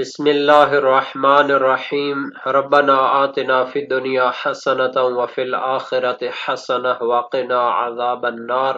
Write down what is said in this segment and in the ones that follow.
بسم اللہ الرحمن الرحیم ربنا آتنا فی الدنیا حسنۃ وفی الآخرۃ حسنۃ وقنا عذاب النار۔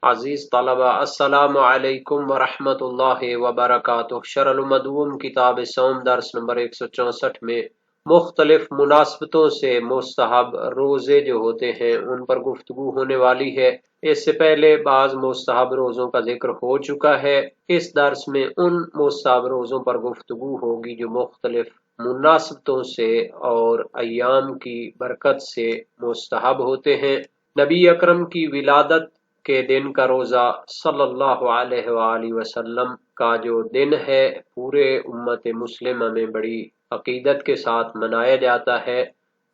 عزیز طلبہ، السلام علیکم ورحمۃ اللہ وبرکاتہ۔ شرح المدوم کتاب صوم درس نمبر 164 میں مختلف مناسبتوں سے مستحب روزے جو ہوتے ہیں ان پر گفتگو ہونے والی ہے۔ اس سے پہلے بعض مستحب روزوں کا ذکر ہو چکا ہے۔ اس درس میں ان مستحب روزوں پر گفتگو ہوگی جو مختلف مناسبتوں سے اور ایام کی برکت سے مستحب ہوتے ہیں۔ نبی اکرم کی ولادت کے دن کا روزہ صلی اللہ علیہ وآلہ وسلم کا جو دن ہے پورے امت مسلمہ میں بڑی عقیدت کے ساتھ منایا جاتا ہے،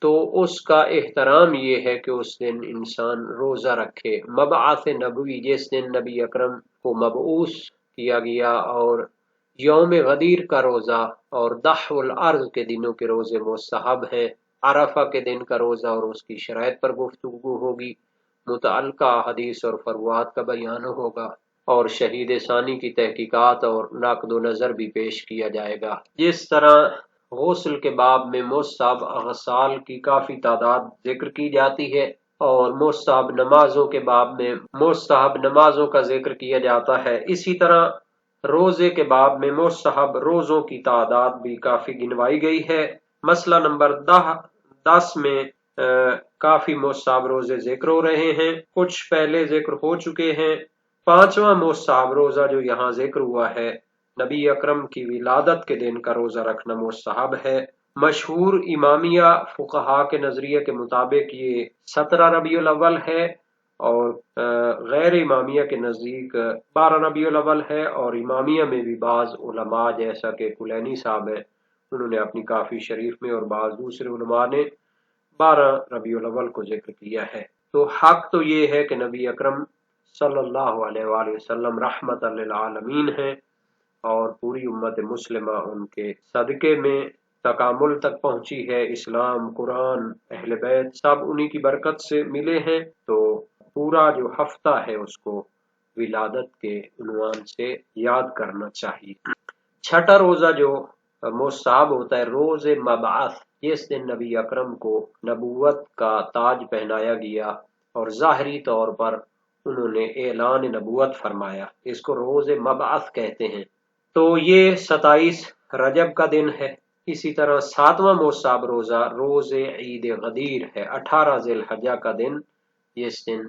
تو اس کا احترام یہ ہے کہ اس دن انسان روزہ رکھے۔ مبعث نبوی، جس دن نبی اکرم کو مبعوث کیا گیا، اور یوم غدیر کا روزہ اور دحو الارض کے دنوں کے روزے مستحب ہیں۔ عرفہ کے دن کا روزہ اور اس کی شرائط پر گفتگو ہوگی، متعلقہ حدیث اور فروعات کا بیان ہوگا، اور شہید ثانی کی تحقیقات اور نقد و نظر بھی پیش کیا جائے گا۔ جس طرح غسل کے باب میں مستحب اغسال کی کافی تعداد ذکر کی جاتی ہے، اور مستحب نمازوں کے باب میں مستحب نمازوں کا ذکر کیا جاتا ہے، اسی طرح روزے کے باب میں مستحب روزوں کی تعداد بھی کافی گنوائی گئی ہے۔ مسئلہ نمبر 10 میں کافی مستحب روزے ذکر ہو رہے ہیں، کچھ پہلے ذکر ہو چکے ہیں۔ 5واں مستحب روزہ جو یہاں ذکر ہوا ہے، نبی اکرم کی ولادت کے دن کا روزہ رکھنا مستحب ہے۔ مشہور امامیہ فقہا کے نظریے کے مطابق یہ 17 ربیع الاول ہے، اور غیر امامیہ کے نزدیک 12 ربیع الاول ہے، اور امامیہ میں بھی بعض علماء جیسا کہ کلینی صاحب ہیں انہوں نے اپنی کافی شریف میں، اور بعض دوسرے علماء نے 12 ربیع الاول کو ذکر کیا ہے۔ تو حق تو یہ ہے کہ نبی اکرم صلی اللہ علیہ وآلہ وسلم رحمت للعالمین ہیں، اور پوری امت مسلمہ ان کے صدقے میں تکامل تک پہنچی ہے۔ اسلام، قرآن، اہل بیت سب انہی کی برکت سے ملے ہیں، تو پورا جو ہفتہ ہے اس کو ولادت کے عنوان سے یاد کرنا چاہیے۔ 6واں روزہ جو مستحب ہوتا ہے، روز مبعث، جس دن نبی اکرم کو نبوت کا تاج پہنایا گیا اور ظاہری طور پر انہوں نے اعلان نبوت فرمایا، اس کو روز مبعث کہتے ہیں۔ تو یہ 27 رجب کا دن ہے۔ اسی طرح 7واں مستحب روزہ روز عید غدیر ہے، 18 ذی الحجہ کا دن، جس دن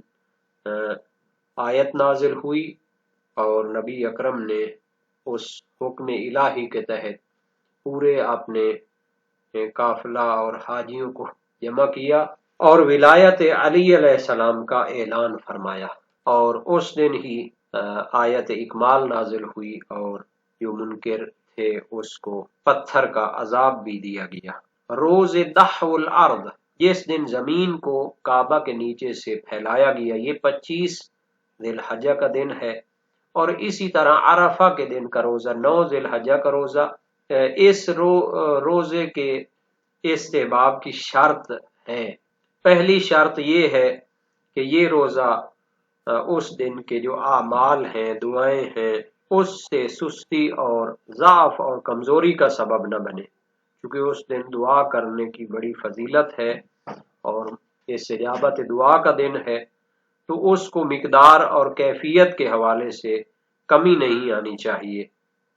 آیت نازل ہوئی اور نبی اکرم نے اس حکم الہی کے تحت پورے اپنے قافلہ اور حاجیوں کو جمع کیا اور ولایت علی علیہ السلام کا اعلان فرمایا، اور اس دن ہی آیت اکمال نازل ہوئی، اور جو منکر تھے اس کو پتھر کا عذاب بھی دیا گیا۔ روز دحو الارض، جس دن زمین کو کعبہ کے نیچے سے پھیلایا گیا، یہ 25 ذی الحجہ کا دن ہے۔ اور اسی طرح عرفہ کے دن کا روزہ 9 ذی الحجہ کا روزہ۔ اس روزے کے استحباب کی شرط ہے۔ پہلی شرط یہ ہے کہ یہ روزہ اس دن کے جو اعمال ہیں، دعائیں ہیں، اس سے سستی اور ضعف اور کمزوری کا سبب نہ بنے، کیونکہ اس دن دعا کرنے کی بڑی فضیلت ہے اور استجابت دعا کا دن ہے، تو اس کو مقدار اور کیفیت کے حوالے سے کمی نہیں آنی چاہیے۔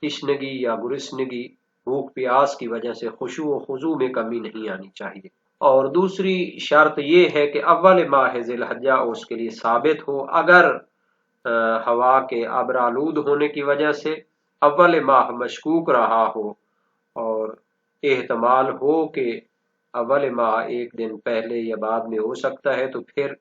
تشنگی یا گرسنگی، بھوک پیاس کی وجہ سے خشوع و خضوع میں کمی نہیں آنی چاہیے۔ اور دوسری شرط یہ ہے کہ اول ماہ ذی الحجہ اس کے لیے ثابت ہو۔ اگر ہوا کے ابرآلود ہونے کی وجہ سے اول ماہ مشکوک رہا ہو، اور احتمال ہو کہ اول ماہ ایک دن پہلے یا بعد میں ہو سکتا ہے، تو پھر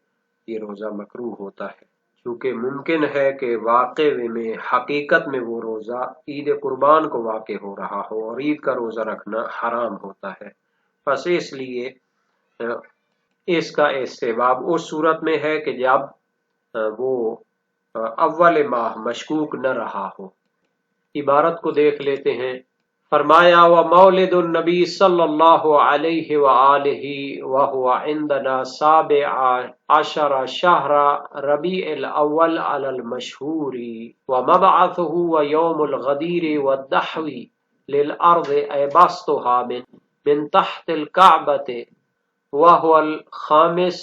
یہ روزہ مکروہ ہوتا ہے، کیونکہ ممکن ہے کہ واقع میں حقیقت میں وہ روزہ عید قربان کو واقع ہو رہا ہو، اور عید کا روزہ رکھنا حرام ہوتا ہے۔ بس اس لیے اس کا استحباب اس صورت میں ہے کہ جب وہ اول ماہ مشکوک نہ رہا ہو۔ عبارت کو دیکھ لیتے ہیں۔ فرمایا وَمَوْلِدُ النبی صلی اللہ علیہ وآلہ وَهُوَ عندنا 17 شهر ربیع الاول علی المشہور ومبعثه ویوم الغدیر والدحو للارض اے بسطها من تحت الكعبۃ وهو الخامس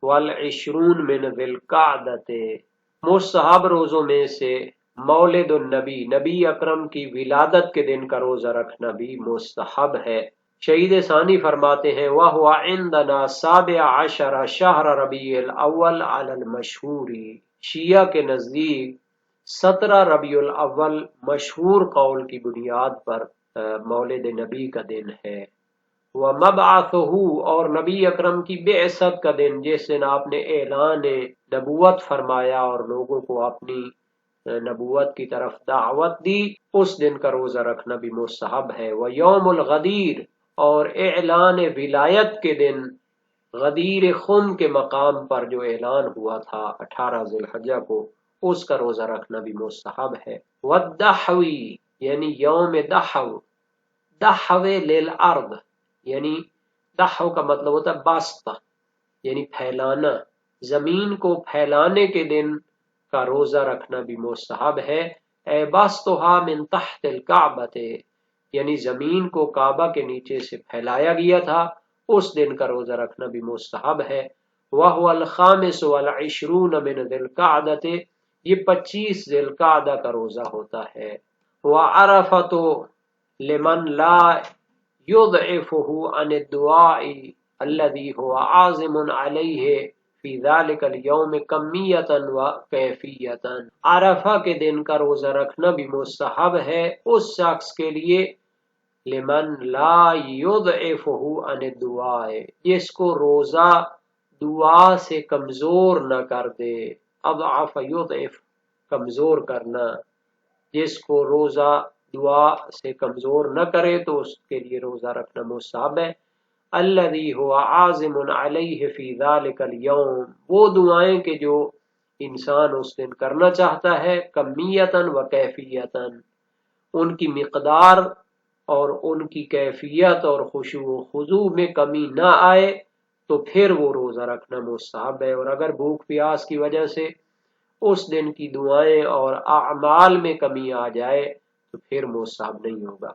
والعشرون من ذی القعدۃ۔ مستحب روزوں میں سے مولد النبی، نبی اکرم کی ولادت کے دن کا روزہ رکھنا بھی مستحب ہے۔ شہید ثانی فرماتے ہیں وَهُوَ عِندَنَا سَابِعَ عَشَرَ شَهْرَ ربیع الاول علی المشہور، شیعہ کے نزدیک 17 ربیع الاول مشہور قول کی بنیاد پر مولد نبی کا دن ہے۔ وَمَبْعَثُهُ، اور نبی اکرم کی بعثت کا دن، جس دن آپ نے اعلان نبوت فرمایا اور لوگوں کو اپنی نبوت کی طرف دعوت دی، اس دن کا روزہ رکھنا بھی مستحب ہے۔ وَيَوْمُ الْغَدِيرِ، اور اعلان ولایت کے دن، غدیر خم کے مقام پر جو اعلان ہوا تھا 18 ذی الحجہ کو، اس کا روزہ رکھنا بھی مستحب ہے۔ وَالدَّحْوِ، یعنی یوم دحو، دحو للارض، یعنی دحو کا مطلب ہوتا ہے باسطہ، یعنی پھیلانا، زمین کو پھیلانے کے دن کا روزہ رکھنا بھی مستحب ہے۔ اے باسطها من تحت الکعبۃ، یعنی زمین کو کعبہ کے نیچے سے پھیلایا گیا تھا، اس دن کا روزہ رکھنا بھی مستحب ہے۔ وَهُوَ الْخَامِسُ وَالْعِشْرُونَ مِنْ ذِي الْقَعْدَةِ، یہ 25 ذی القعدہ کا روزہ ہوتا ہے۔ وَعَرَفَةُ لِمَنْ لَا يُضْعِفُهُ عَنِ الدُّعَاءِ الَّذِي هُوَ عَازِمٌ عَلَيْهِ فی ذَلِكَ الْيَوْمِ کمیۃً وَکیفیۃً، عرفہ کے دن کا روزہ رکھنا بھی مستحب ہے اس شخص کے لیے لمن لا يضعفه عن الدعاء، جس کو روزہ دعا سے کمزور نہ کر دے۔ اضعف یضعف، کمزور کرنا، جس کو روزہ دعا سے کمزور نہ کرے تو اس کے لیے روزہ رکھنا مستحب ہے۔ الذی هو عازم علیہ فی ذلک اليوم، وہ دعائیں کہ جو انسان اس دن کرنا چاہتا ہے، کمیتاً و کیفیتاً، ان کی مقدار اور ان کی کیفیت اور خشوع و خضوع میں کمی نہ آئے تو پھر وہ روزہ رکھنا مستحب ہے۔ اور اگر بھوک پیاس کی وجہ سے اس دن کی دعائیں اور اعمال میں کمی آ جائے تو پھر مستحب نہیں ہوگا۔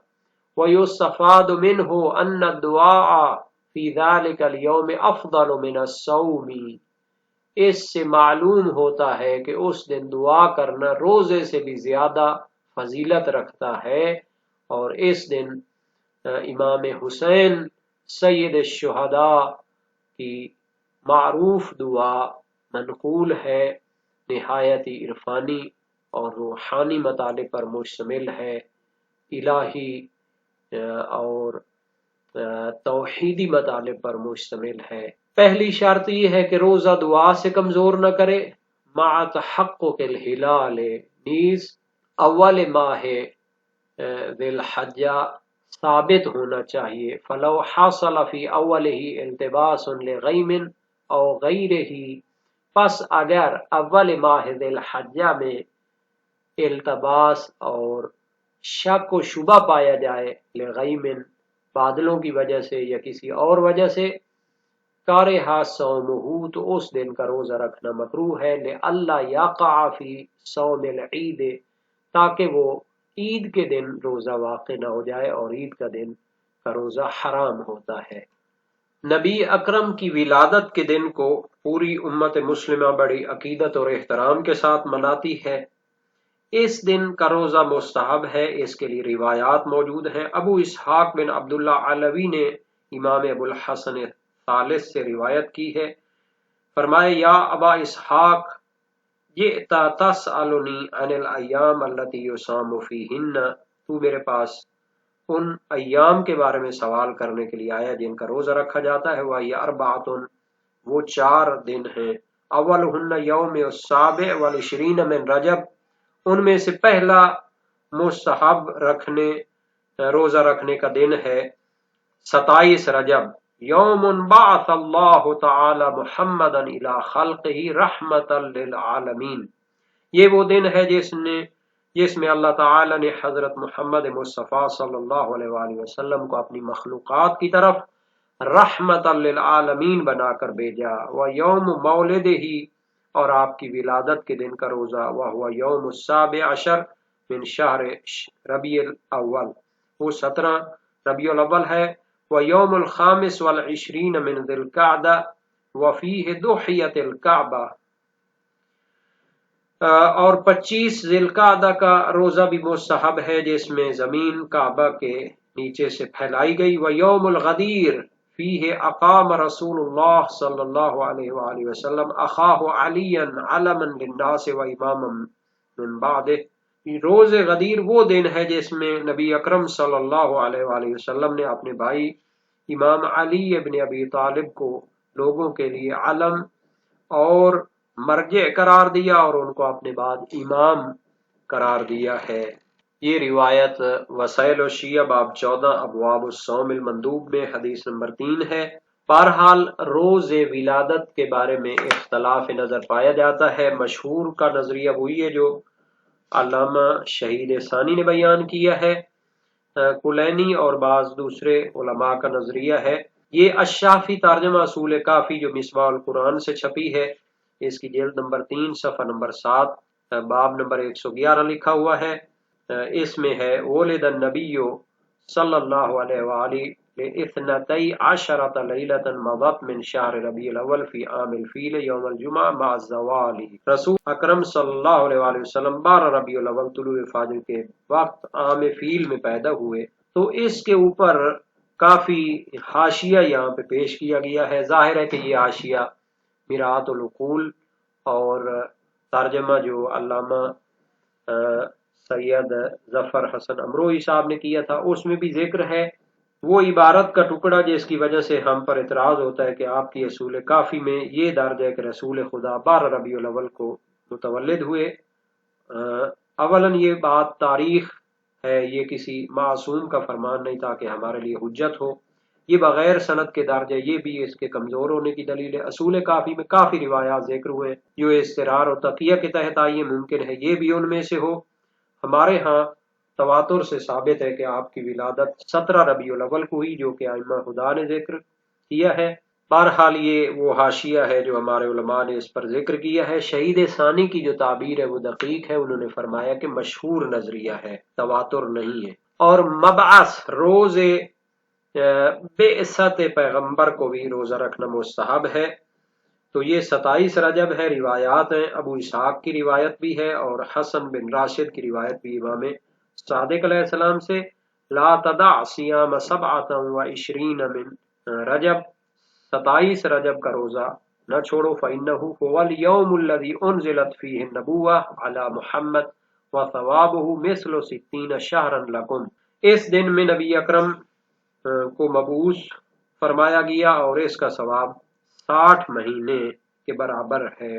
وَيُسْتَفَادُ مِنْهُ أَنَّ الدُّعَاءَ فِي ذَلِكَ الْيَوْمِ أَفْضَلُ مِنَ الصَّوْمِ، اس سے معلوم ہوتا ہے کہ اس دن دعا کرنا روزے سے بھی زیادہ فضیلت رکھتا ہے، اور اس دن امام حسین سید الشہداء کی معروف دعا منقول ہے، نہایت عرفانی اور روحانی مطالب پر مشتمل ہے، الہی اور توحیدی مطالب پر مشتمل ہے۔ پہلی شرط یہ ہے کہ روزہ دعا سے کمزور نہ کرے، مع تحقق الہلال، نیز اول ماہ ذی الحجہ ثابت ہونا چاہیے۔ فلو حصل فی اولہ التباس لغیم او غیرہ، پس اگر اول ماہ ذی الحجہ میں التباس اور شک و شبہ پایا جائے، لغیم بادلوں کی وجہ سے یا کسی اور وجہ سے، کارہا صومہ، تو اس دن کا روزہ رکھنا مکروہ ہے، لئلا یقع فی صوم العید، تاکہ وہ عید کے دن روزہ واقع نہ ہو جائے، اور عید کا دن کا روزہ حرام ہوتا ہے۔ نبی اکرم کی ولادت کے دن کو پوری امت مسلمہ بڑی عقیدت اور احترام کے ساتھ مناتی ہے۔ اس دن کا روزہ مستحب ہے، اس کے لیے روایات موجود ہیں۔ ابو اسحاق بن عبداللہ علوی نے امام ابو الحسن ثالث سے روایت کی ہے، فرمائے یا ابا اسحاق جئت تسألنی عن الایام التي یصام فیہن، تو میرے پاس ان ایام کے بارے میں سوال کرنے کے لیے آیا جن کا روزہ رکھا جاتا ہے۔ وہی اربعۃ، وہ 4 دن ہیں، اولہن یوم السابع والعشرین من رجب، ان میں سے پہلا مستحب روزہ رکھنے کا دن ہے 27 رجب، یوم بعث اللہ تعالی محمدا الی خلقہ رحمتا للعالمین، یہ وہ دن ہے جس میں اللہ تعالی نے حضرت محمد مصطفیٰ صلی اللہ علیہ وآلہ وسلم کو اپنی مخلوقات کی طرف رحمتا للعالمین بنا کر بھیجا۔ ویوم مولدہ، اور آپ کی ولادت کے دن کا روزہ، وہو یوم السابع عشر من شہر ربیع الاول، وہ 17 ربیع الاول ہے۔ وَيَوْمُ الْخَامِسِ وَالْعِشْرِينَ مِنْ ذِي الْقَعْدَةِ وَفِيهِ دُحِيَّتِ الْكَعْبَةِ، اور 25 ذی القعدہ کا روزہ بھی مستحب ہے جس میں زمین کعبہ کے نیچے سے پھیلائی گئی۔ وَيَوْمُ الْغَدِيرِ فِيهِ أَقَامَ رسول اللہ صلی اللہ علیہ وآلہ وسلم أَخَاهُ عَلِيًّا عَلَمًا لِلنَّاسِ وَإِمَامًا مِّن بَعْدِهِ۔ روز غدیر وہ دن ہے جس میں نبی اکرم صلی اللہ علیہ وآلہ وسلم نے اپنے بھائی امام علی ابن ابی طالب کو لوگوں کے لیے علم اور مرجع قرار دیا اور ان کو اپنے بعد امام قرار دیا ہے۔ یہ روایت وسائل الشیعہ باب 14 ابواب الصوم المندوب میں حدیث نمبر 3 ہے۔ بہرحال روز ولادت کے بارے میں اختلاف نظر پایا جاتا ہے۔ مشہور کا نظریہ وہی ہے جو علامہ شہید ثانی نے بیان کیا ہے۔ کلینی اور بعض دوسرے علماء کا نظریہ ہے۔ یہ الشافی ترجمہ اصول کافی جو مصباح القرآن سے چھپی ہے، اس کی جلد نمبر 3 صفحہ نمبر 7 باب نمبر 111 لکھا ہوا ہے۔ اس میں ہے ولد النبی صلی اللہ علیہ وآلہ لاثنتی عشرۃ لیلۃ مضت من شہر ربیع الاول فی عام الفیل یوم الجمعہ مع الزوال۔ رسول اکرم صلی اللہ علیہ وآلہ وسلم 12 ربیع الاول طلوع فجر کے وقت عام فیل میں پیدا ہوئے۔ تو اس کے اوپر کافی حاشیہ یہاں پہ پیش کیا گیا ہے۔ ظاہر ہے کہ یہ حاشیہ میرات العقول اور ترجمہ جو علامہ سید ظفر حسن امروہی صاحب نے کیا تھا اس میں بھی ذکر ہے۔ وہ عبارت کا ٹکڑا جس کی وجہ سے ہم پر اعتراض ہوتا ہے کہ آپ کی اصول کافی میں یہ درج ہے کہ رسول خدا 12 ربیع الاول کو متولد ہوئے۔ اولاً یہ بات تاریخ ہے، یہ کسی معصوم کا فرمان نہیں تھا کہ ہمارے لیے حجت ہو، یہ بغیر سند کے درج ہے، یہ بھی اس کے کمزور ہونے کی دلیل ہے۔ اصول کافی میں کافی روایات ذکر ہوئے جو استرار اور تقیہ کے تحت آئی، ممکن ہے یہ بھی ان میں سے ہو۔ ہمارے ہاں تواتر سے ثابت ہے کہ آپ کی ولادت 17 ربیع الاول کو ہوئی، جو کہ ائمہ خدا نے ذکر کیا ہے۔ بہرحال یہ وہ حاشیہ ہے جو ہمارے علماء نے اس پر ذکر کیا ہے۔ شہید ثانی کی جو تعبیر ہے وہ دقیق ہے، انہوں نے فرمایا کہ مشہور نظریہ ہے، تواتر نہیں ہے۔ اور مبعث روز بعثت پیغمبر کو بھی روزہ رکھنا مستحب ہے۔ تو یہ 27 رجب ہے، روایات ہیں، ابو اسحاق کی روایت بھی ہے اور حسن بن راشد کی روایت بھی امام صادق علیہ السلام سے، لا تدع صیام 27 من رجب، 27 رجب کا روزہ نہ چھوڑو، فإنہ هو اليوم الذي انزلت فيه النبوة على محمد وثوابه مثل 60 شهرا لكم۔ اس دن میں نبی اکرم کو مبعوث فرمایا گیا اور اس کا ثواب 60 مہینے کے برابر ہے۔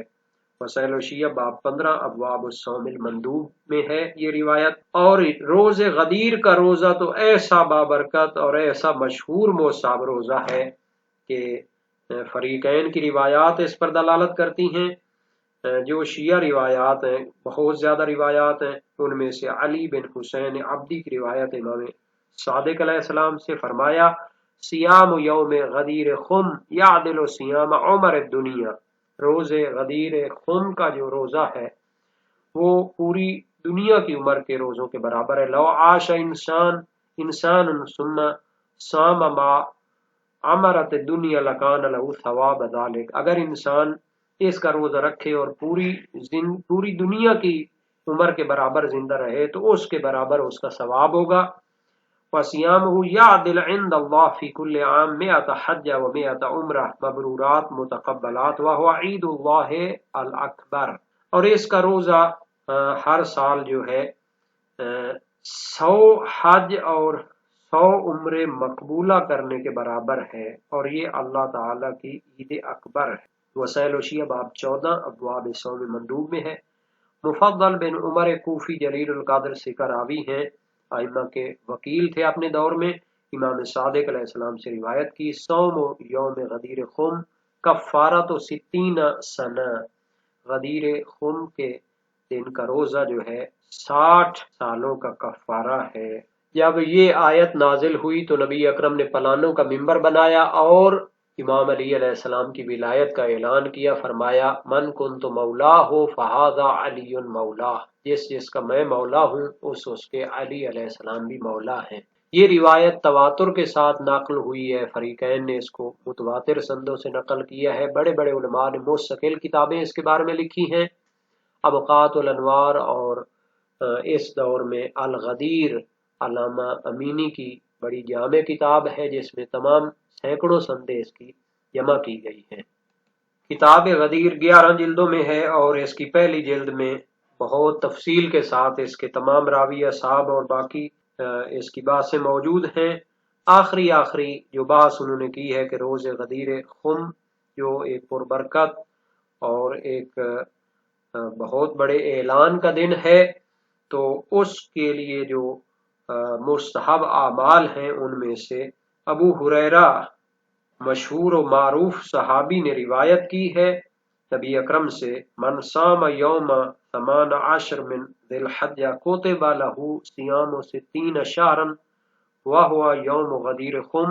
وسائل الشیعہ باب 15 ابواب الصوم المندوب میں ہے یہ روایت۔ اور روز غدیر کا روزہ تو ایسا بابرکت اور ایسا مشہور مصاب روزہ ہے کہ فریقین کی روایات اس پر دلالت کرتی ہیں۔ جو شیعہ روایات ہیں بہت زیادہ روایات ہیں، ان میں سے علی بن حسین عبدی کی روایت امام صادق علیہ السلام سے فرمایا سیام یوم غدیر خم یعدل سیام عمر الدنیا، روز غدیر خم کا جو روزہ ہے وہ پوری دنیا کی عمر کے روزوں کے برابر ہے۔ لو عاش انسان ثم صام ما عمرت الدنیا لکان له ثواب ذلک، اگر انسان اس کا روزہ رکھے اور پوری دنیا کی عمر کے برابر زندہ رہے تو اس کے برابر اس کا ثواب ہوگا۔ وَصِيَامُهُ يَعْدِلْ عِنْدَ اللَّهِ فِي كُلِّ عَامٍ 100 حَجَّةً و100 عُمْرَةً مبرورات متقبلات وَهُوَ عِيدُ اللَّهِ الْأَكْبَرُ، اور اس کا روزہ ہر سال جو ہے 100 حج اور 100 عمرے مقبولہ کرنے کے برابر ہے، اور یہ اللہ تعالیٰ کی عید اکبر ہے۔ وسائل الشیعہ باب 14 ابواب صوم مندوب میں ہے۔ مفضل بن عمر کوفی جلیل القدر سکہ راوی ہیں، ائمہ کے وکیل تھے اپنے دور میں، امام صادق علیہ السلام سے روایت کی صوم یوم غدیر خم کفارۃ 60 سنہ، غدیر خم کے دن کا روزہ جو ہے 60 سالوں کا کفارہ ہے۔ جب یہ آیت نازل ہوئی تو نبی اکرم نے پلانوں کا ممبر بنایا اور امام علی علیہ السلام کی ولایت کا اعلان کیا، فرمایا من کنت مولا ہو فہذا علی مولا، جس کا میں مولا ہوں اس کے علی علیہ السلام بھی مولا ہیں۔ یہ روایت تواتر کے ساتھ نقل ہوئی ہے، فریقین نے اس کو متواتر سندوں سے نقل کیا ہے، بڑے بڑے علماء نے مستقل کتابیں اس کے بارے میں لکھی ہیں۔ ابقات الانوار اور اس دور میں الغدیر علامہ امینی کی بڑی جامع کتاب ہے، جس میں تمام سینکڑوں سندیں اس کی جمع کی گئی ہیں۔ کتاب غدیر 11 جلدوں میں ہے، اور اس کی پہلی جلد میں بہت تفصیل کے ساتھ اس کے تمام راوی، اصحاب اور باقی اس کی باتیں موجود ہیں۔ آخری جو بات انہوں نے کی ہے کہ روز غدیر خم جو ایک پربرکت اور ایک بہت بڑے اعلان کا دن ہے، تو اس کے لیے جو مستحب اعمال ہیں ان میں سے ابو ہریرہ مشہور و معروف صحابی نے روایت کی ہے نبی اکرم سے، من صام یوم 18 من ذی الحجہ کتب لہ صیام 60 شہرا وہو یوم غدیر خم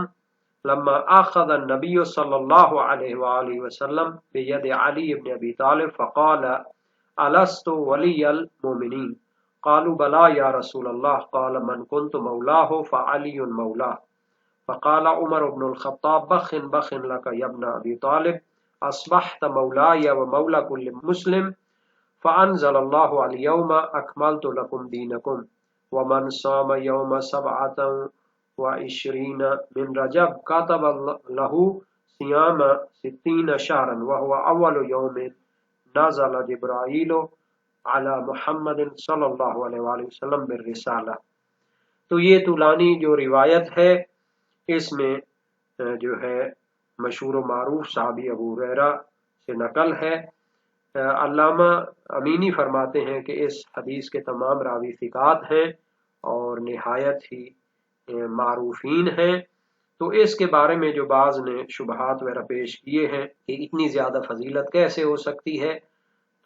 لما اخذ النبی صلی اللہ علیہ وآلہ وسلم بید علی بن ابی طالب فقال الست ولی المؤمنین قالوا بلا یا رسول اللہ قال من كنت مولاه فعلی مولاه فقال عمر بن الخطاب بخ بخ لك يا ابن ابي طالب اصبحت مولاي ومولى كل مسلم فانزل الله اليوم اكملت لكم دينكم ومن صام يوم 27 من رجب كتب له صيام 60 شهرا وهو اول يوم نزل جبرائیل علی محمد صلی اللہ علیہ وآلہ وسلم بالرسالہ۔ تو یہ طولانی جو روایت ہے اس میں جو ہے مشہور و معروف صحابی ابو ہریرہ سے نقل ہے۔ علامہ امینی فرماتے ہیں کہ اس حدیث کے تمام راوی ثقات ہیں اور نہایت ہی معروفین ہیں۔ تو اس کے بارے میں جو بعض نے شبہات وغیرہ پیش کیے ہیں کہ اتنی زیادہ فضیلت کیسے ہو سکتی ہے،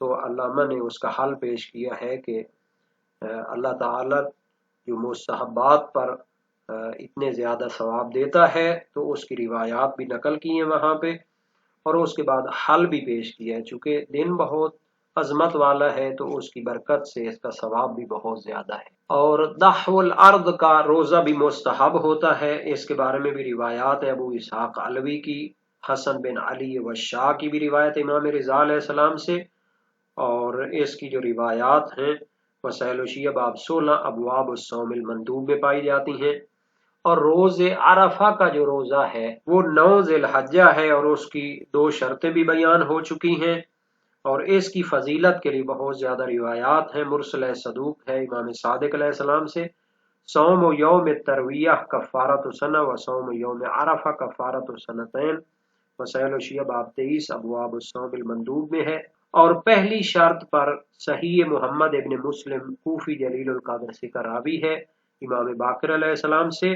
تو علامہ نے اس کا حل پیش کیا ہے کہ اللہ تعالی جو مستحبات پر اتنے زیادہ ثواب دیتا ہے تو اس کی روایات بھی نقل کی ہیں وہاں پہ، اور اس کے بعد حل بھی پیش کیا ہے، چونکہ دن بہت عظمت والا ہے تو اس کی برکت سے اس کا ثواب بھی بہت زیادہ ہے۔ اور دحو الارض کا روزہ بھی مستحب ہوتا ہے، اس کے بارے میں بھی روایات ہے، ابو اسحاق علوی کی، حسن بن علی وشاہ کی بھی روایت امام رضا علیہ السلام سے، اور اس کی جو روایات ہیں وسائل وشیہ باب 16 ابواب الصوم المندوب میں پائی جاتی ہیں۔ اور روز عرفہ کا جو روزہ ہے وہ 9 ذی الحجہ ہے، اور اس کی 2 شرطیں بھی بیان ہو چکی ہیں، اور اس کی فضیلت کے لیے بہت زیادہ روایات ہیں۔ مرسل صدوق ہے امام صادق علیہ السلام سے، صوم یوم ترویہ کفارۃ سنہ و صوم یوم عرفہ کفارۃ سنتین، وسائل وشیہ باب 23 ابواب الصوم المندوب میں ہے۔ اور پہلی شرط پر صحیح محمد ابن مسلم کوفی جلیل القدر سے راوی ہے امام باقر علیہ السلام سے،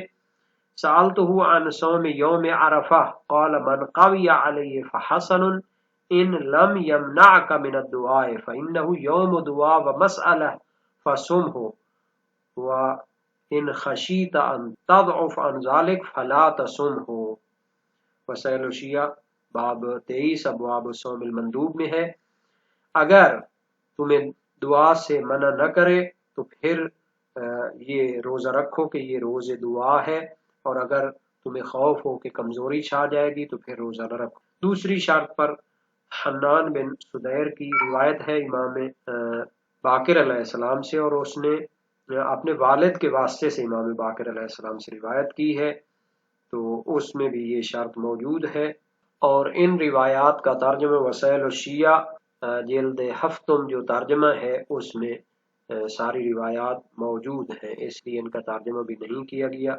سألته عن صوم یوم عرفہ قال من قوی علیہ فحسن ان لم یمنعک من الدعاء فإنه یوم دعاء ومسألہ فصمه وإن خشیت ان تضعف عن ذلك فلا تصمه، وسائل الشیعہ باب 23 ابواب الصوم المندوب میں ہے۔ اگر تمہیں دعا سے منع نہ کرے تو پھر یہ روزہ رکھو کہ یہ روز دعا ہے، اور اگر تمہیں خوف ہو کہ کمزوری چھا جائے گی تو پھر روزہ نہ رکھو۔ دوسری شرط پر حنان بن سدیر کی روایت ہے امام باقر علیہ السلام سے، اور اس نے اپنے والد کے واسطے سے امام باقر علیہ السلام سے روایت کی ہے، تو اس میں بھی یہ شرط موجود ہے۔ اور ان روایات کا ترجمہ وسائل الشیعہ جلد ہفتم جو ترجمہ ہے اس میں ساری روایات موجود ہیں، اس لیے ان کا ترجمہ بھی نہیں کیا گیا۔